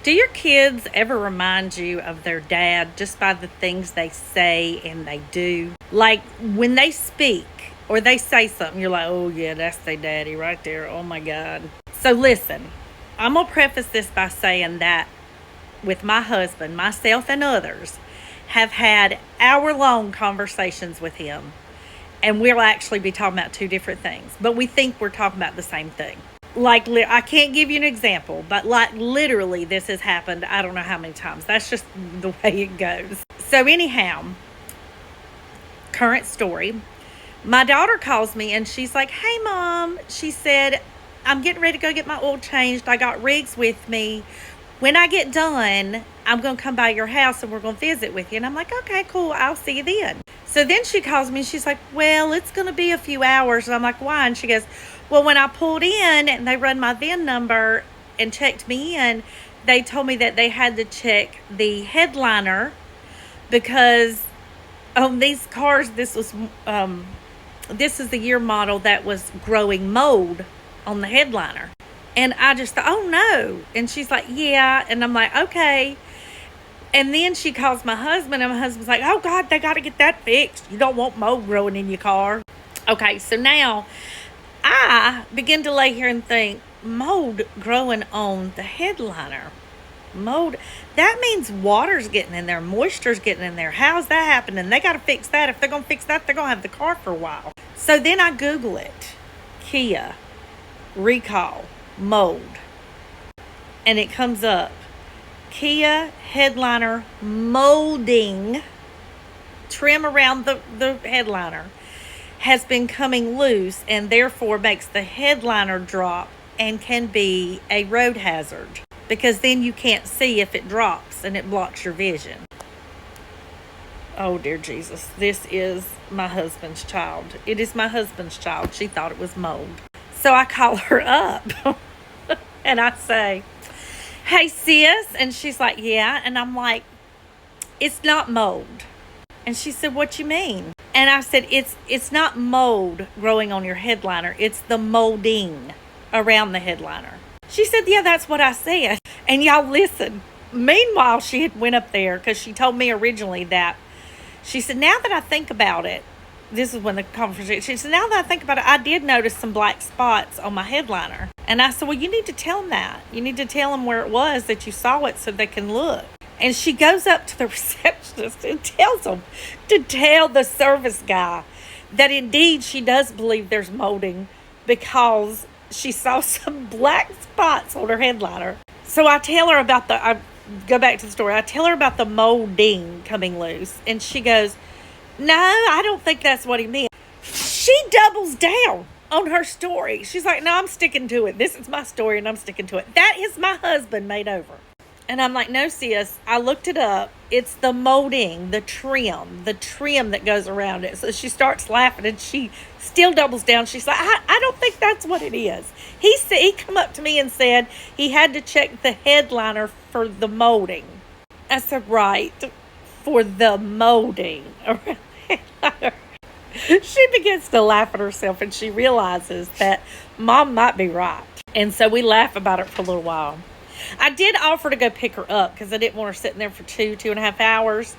Do your kids ever remind you of their dad just by the things they say and they do? Like when they speak or they say something, you're like, oh yeah, that's their daddy right there. Oh my God. So listen, I'm going to preface this by saying that with my husband, myself, and others have had hour-long conversations with him. And we'll actually be talking about two different things, but we think we're talking about the same thing. Like, I can't give you an example, but like literally this has happened I don't know how many times. That's just the way it goes. So anyhow, current story. My daughter calls me and she's like, hey Mom, she said, I'm getting ready to go get my oil changed. I got Riggs with me. When I get done, I'm going to come by your house and we're going to visit with you. And I'm like, okay, cool. I'll see you then. So then she calls me and she's like, well, it's going to be a few hours. And I'm like, why? And she goes, well, when I pulled in and they run my VIN number and checked me in, they told me that they had to check the headliner because on these cars, this is the year model that was growing mold on the headliner. And I just thought, oh no. And she's like, yeah. And I'm like, okay. And then she calls my husband, and my husband's like, oh God, they got to get that fixed. You don't want mold growing in your car. Okay, so now I begin to lay here and think, mold growing on the headliner. Mold, that means water's getting in there, moisture's getting in there. How's that happening? They got to fix that. If they're going to fix that, they're going to have the car for a while. So then I Google it. Kia, recall, mold. And it comes up. Kia headliner molding, trim around the headliner, has been coming loose and therefore makes the headliner drop and can be a road hazard because then you can't see if it drops and it blocks your vision. Oh dear Jesus, this is my husband's child. It is my husband's child. She thought it was mold. So I call her up and I say, hey sis, and she's like, yeah. And I'm like, it's not mold. And she said, what you mean? And I said, it's not mold growing on your headliner. It's the molding around the headliner. She said, yeah, that's what I said. And y'all listen. Meanwhile, she had went up there because she told me originally that she said, now that I think about it, this is when the conversation, she said, now that I think about it, I did notice some black spots on my headliner. And I said, well, you need to tell them that. You need to tell them where it was that you saw it so they can look. And she goes up to the receptionist and tells them to tell the service guy that indeed she does believe there's molding because she saw some black spots on her headliner. So I tell her about I go back to the story. I tell her about the molding coming loose. And she goes, no, I don't think that's what he meant. She doubles down on her story. She's like, no, I'm sticking to it. This is my story and I'm sticking to it. That is my husband made over. And I'm like, no, sis, I looked it up. It's the molding, the trim that goes around it. So she starts laughing and she still doubles down. She's like, I don't think that's what it is. He come up to me and said he had to check the headliner for the molding. I said, right, for the molding around the headliner. She begins to laugh at herself and she realizes that Mom might be right. And so we laugh about it for a little while. I did offer to go pick her up because I didn't want her sitting there for 2.5 hours.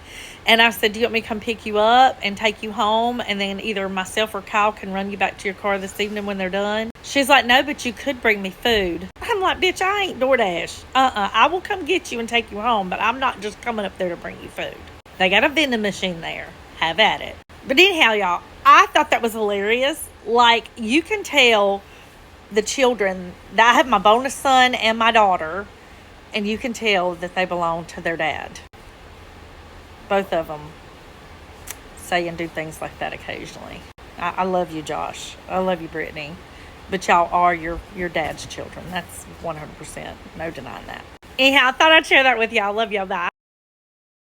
And I said, do you want me to come pick you up and take you home? And then either myself or Kyle can run you back to your car this evening when they're done. She's like, no, but you could bring me food. I'm like, bitch, I ain't DoorDash. I will come get you and take you home, but I'm not just coming up there to bring you food. They got a vending machine there. Have at it. But anyhow, y'all, I thought that was hilarious. Like, you can tell the children, that I have my bonus son and my daughter, and you can tell that they belong to their dad. Both of them say and do things like that occasionally. I love you, Josh. I love you, Brittany. But y'all are your dad's children. That's 100%. No denying that. Anyhow, I thought I'd share that with y'all. I love y'all. Bye.